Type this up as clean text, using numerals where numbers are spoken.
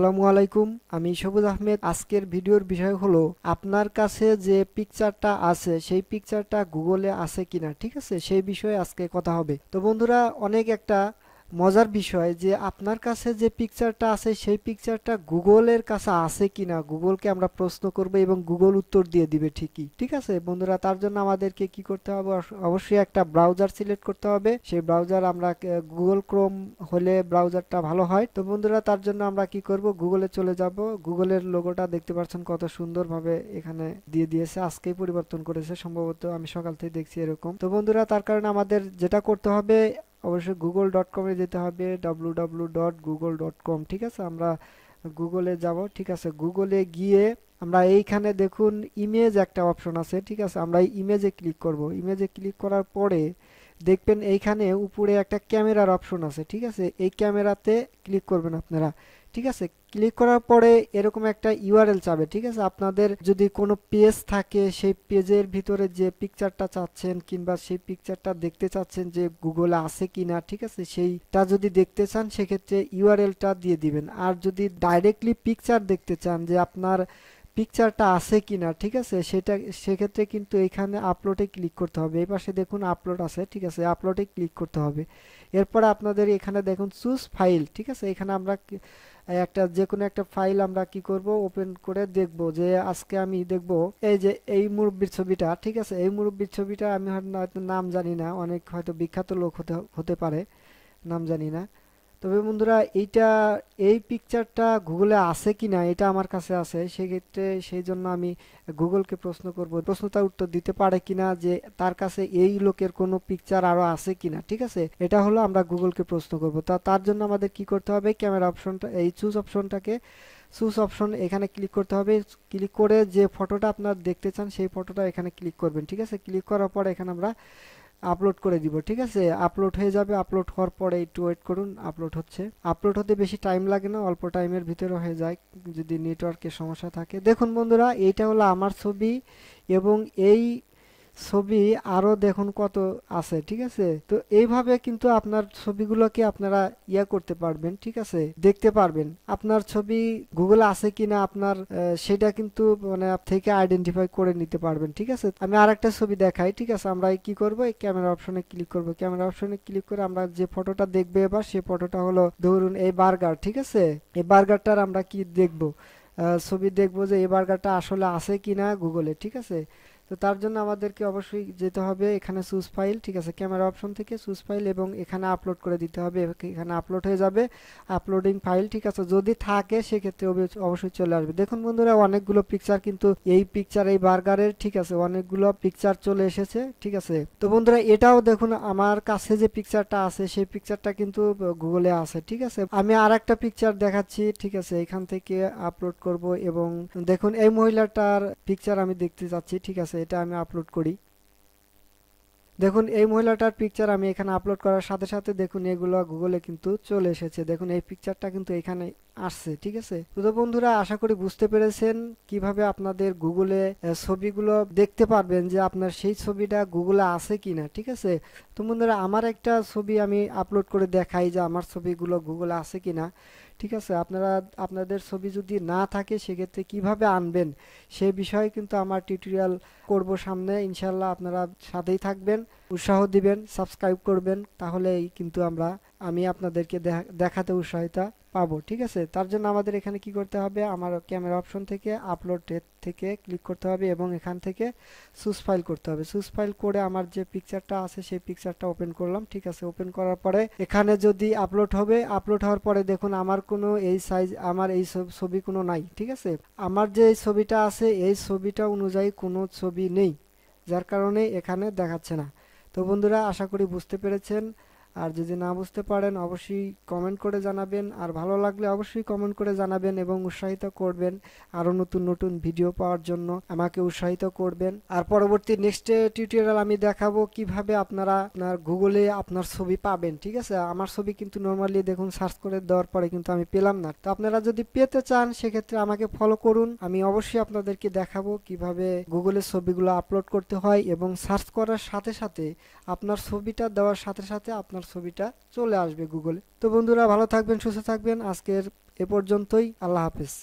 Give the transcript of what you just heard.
আসসালামু আলাইকুম, আমি সবুজ আহমেদ। আজকের ভিডিওর বিষয় হলো আপনার কাছে যে পিকচারটা আছে সেই পিকচারটা গুগলে আছে কিনা, ঠিক আছে, সেই বিষয়ে আজকে কথা হবে। তো বন্ধুরা, অনেক একটা মজার বিষয় যে আপনার কাছে যে পিকচারটা আছে সেই পিকচারটা গুগলের কাছে আছে কিনা গুগলকে আমরা প্রশ্ন করব এবং গুগল উত্তর দিয়ে দিবে ঠিকই। ঠিক আছে বন্ধুরা, তার জন্য আমাদেরকে কি করতে হবে? অবশ্যই একটা ব্রাউজার সিলেক্ট করতে হবে। সেই ব্রাউজার আমরা গুগল ক্রোম হলে ব্রাউজারটা ভালো হয়। তো বন্ধুরা, তার জন্য আমরা কি করব? গুগলে চলে যাব। গুগলের লোগোটা দেখতে পাচ্ছেন কত সুন্দরভাবে এখানে দিয়ে দিয়েছে, আজকেই পরিবর্তন করেছে সম্ভবত, আমি সকাল থেকে দেখছি এরকম। তো বন্ধুরা, তার কারণে আমাদের যেটা করতে হবে, অবশ্যই google.com-এ যেতে হবে, www.google.com। ঠিক আছে, আমরা গুগলে যাব। ঠিক আছে, গুগলে গিয়ে আমরা এইখানে দেখুন ইমেজ একটা অপশন আছে। ঠিক আছে, আমরা এই ইমেজে ক্লিক করব। ইমেজে ক্লিক করার পরে দেখবেন এইখানে উপরে একটা ক্যামেরার অপশন আছে। ঠিক আছে, এই ক্যামেরাতে ক্লিক করবেন আপনারা। ঠিক আছে, ক্লিক করার পরে এরকম একটা ইউআরএল চাবে। ঠিক আছে, আপনাদের যদি কোনো পেজ থাকে সেই পেজের ভিতরে যে পিকচারটা চাচ্ছেন কিংবা সেই পিকচারটা দেখতে চাচ্ছেন যে গুগলে আছে কিনা, ঠিক আছে, সেইটা যদি দেখতে চান সেক্ষেত্রে ইউআরএলটা দিয়ে দিবেন। আর যদি ডাইরেক্টলি পিকচার দেখতে চান যে আপনার পিকচারটা আছে কিনা, ঠিক আছে, সেটা সেক্ষেত্রে কিন্তু এখানে আপলোডে ক্লিক করতে হবে। এই পাশে দেখুন আপলোড আছে। ঠিক আছে, আপলোডে ক্লিক করতে হবে। এরপরে আপনাদের এখানে দেখুন চুজ ফাইল। ঠিক আছে, এখানে আমরা একটা যে কোনো একটা ফাইল আমরা কি করব, ওপেন করে দেখব যে আজকে আমি দেখব এই যে এই মুরব্বির ছবিটা। ঠিক আছে, এই মুরব্বির ছবিটা আমি হয়তো নাম জানি না, অনেক হয়তো বিখ্যাত লোক হতে হতে পারে, নাম জানি না। তবে বন্ধুরা, এই পিকচারটা গুগলে আছে কিনা এটা আমার কাছে আছে। সেক্ষেত্রে সেই জন্য আমি গুগলকে প্রশ্ন করব, প্রশ্নটার উত্তর দিতে পারে কিনা যে তার কাছে এই লোকের কোনো পিকচার আরো আছে কিনা। ঠিক আছে, এটা হলো আমরা গুগলকে প্রশ্ন করব। তার জন্য আমাদের কি করতে হবে? ক্যামেরা অপশনটা, এই চুজ অপশন এখানে ক্লিক করতে হবে। ক্লিক করে যে ফটোটা আপনার দেখতে চান সেই ফটোটা এখানে ক্লিক করবেন। ঠিক আছে, ক্লিক করার পর এখানে আমরা আপলোড করে দিব। ঠিক আছে, আপলোড হয়ে যাবে। আপলোড হওয়ার পরে একটু ওয়েট করুন, আপলোড হচ্ছে। আপলোড হতে বেশি টাইম লাগে না, অল্প টাইমের ভিতরে হয়ে যায় যদি নেটওয়ার্কের সমস্যা থাকে। দেখুন বন্ধুরা, এইটা হলো আমার ছবি এবং এই ছবি আরো দেখুন কত আছে। ঠিক আছে, তো এইভাবে কিন্তু আপনার ছবিগুলোকে আপনারা করতে পারবেন। ঠিক আছে, দেখতে পারবেন আপনার ছবি গুগলে আছে কিনা আপনার সেটা কিন্তু মানে থেকে আইডেন্টিফাই করে নিতে পারবেন। ঠিক আছে, আমি আরেকটা ছবি দেখাই। ঠিক আছে, আমরা কি করব? এই ক্যামেরা অপশনে ক্লিক করব। ক্যামেরা অপশনে ক্লিক করে আমরা যে ফটোটা দেখবে এবার সেই ফটোটা হলো ধরুন এই বার্গার। ঠিক আছে, এই বার্গারটার আমরা কি দেখব? ছবি দেখবো যে এই বার্গারটা আসলে আছে কিনা গুগলে। ঠিক আছে, তো তার জন্য আমাদেরকে অবশ্যই যেতে হবে এখানে চুজ ফাইল। ঠিক আছে, ক্যামেরা অপশন থেকে চুজ ফাইল এবং এখানে আপলোড করে দিতে হবে। এখানে আপলোড হয়ে যাবে, আপলোডিং ফাইল। ঠিক আছে, যদি থাকে সেক্ষেত্রে অবশ্যই চলে আসবে। দেখুন বন্ধুরা, অনেকগুলো পিকচার কিন্তু এই বার্গারের, ঠিক আছে, অনেকগুলো পিকচার চলে এসেছে। ঠিক আছে, তো বন্ধুরা, এটাও দেখুন আমার কাছে যে পিকচারটা আছে সেই পিকচারটা কিন্তু গুগলে আছে। ঠিক আছে, আমি আর একটা পিকচার দেখাচ্ছি। ঠিক আছে, এখান থেকে আপলোড করব এবং দেখুন এই মহিলাটার পিকচার আমি দেখতে যাচ্ছি। ঠিক আছে, এটা আমি আপলোড করি। দেখুন এই মহিলাটার পিকচার আমি এখানে আপলোড করার সাথে সাথে দেখুন এগুলো গুগলে কিন্তু চলে এসেছে। দেখুন এই পিকচারটা কিন্তু এখানে আসছে। ঠিক আছে, তো বন্ধুরা, আশা করি বুঝতে পেরেছেন কিভাবে আপনাদের গুগলে ছবিগুলো দেখতে পারবেন যে আপনার সেই ছবিটা গুগলে আছে কিনা। ঠিক আছে, তো বন্ধুরা, আমার একটা ছবি আমি আপলোড করে দেখাই যে আমার ছবিগুলো গুগলে আছে কিনা। ঠিক আছে, আপনাদের ছবি যদি না থাকে সেক্ষেত্রে কিভাবে আনবেন সে বিষয়ে কিন্তু আমার টিউটোরিয়াল করব সামনে ইনশাল্লাহ। আপনারা সাথেই থাকবেন, উৎসাহ দিবেন, সাবস্ক্রাইব করবেন, তাহলেই কিন্তু আমি আপনাদেরকে দেখাতে উৎসাহিতা পাবো। ঠিক আছে, তার জন্য আমাদের এখানে কি করতে হবে? আমার ক্যামেরা অপশন থেকে আপলোড থেকে ক্লিক করতে হবে এবং এখান থেকে চুজ ফাইল করতে হবে। চুজ ফাইল করে আমার যে পিকচারটা আছে সেই পিকচারটা ওপেন করলাম। ঠিক আছে, ওপেন করার পরে এখানে যদি আপলোড হবে, আপলোড হওয়ার পরে দেখুন আমার কোনো এই সাইজ, আমার এই ছবি কোনো নাই। ঠিক আছে, আমার যে ছবিটা আছে এই ছবিটা অনুযায়ী কোনো ছবি নেই, যার কারণে এখানে দেখাচ্ছে না। তো বন্ধুরা, আশা করি বুঝতে পেরেছেন। আর যদি না বুঝতে পারেন অবশ্যই কমেন্ট করে জানাবেন, আর ভালো লাগলে অবশ্যই কমেন্ট করে জানাবেন এবং উৎসাহিত করবেন আরো নতুন নতুন ভিডিও পাওয়ার জন্য আমাকে উৎসাহিত করবেন। আর পরবর্তী নেক্সট টিউটোরিয়াল আমি দেখাবো কিভাবে আপনারা আপনার গুগলে আপনার ছবি পাবেন। ঠিক আছে, আমার ছবি কিন্তু নরমালি দেখুন সার্চ করে দেওয়ার পরে কিন্তু আমি পেলাম না। তো আপনারা যদি পেতে চান সেক্ষেত্রে আমাকে ফলো করুন, আমি অবশ্যই আপনাদেরকে দেখাবো কিভাবে গুগলে ছবিগুলো আপলোড করতে হয় এবং সার্চ করার সাথে সাথে আপনার ছবিটা দেওয়ার সাথে সাথে আপনার ছবিটা চলে আসবে গুগলে। তো বন্ধুরা ভালো থাকবেন, সুস্থ থাকবেন, আজকের এ পর্যন্তই। আল্লাহ হাফেজ।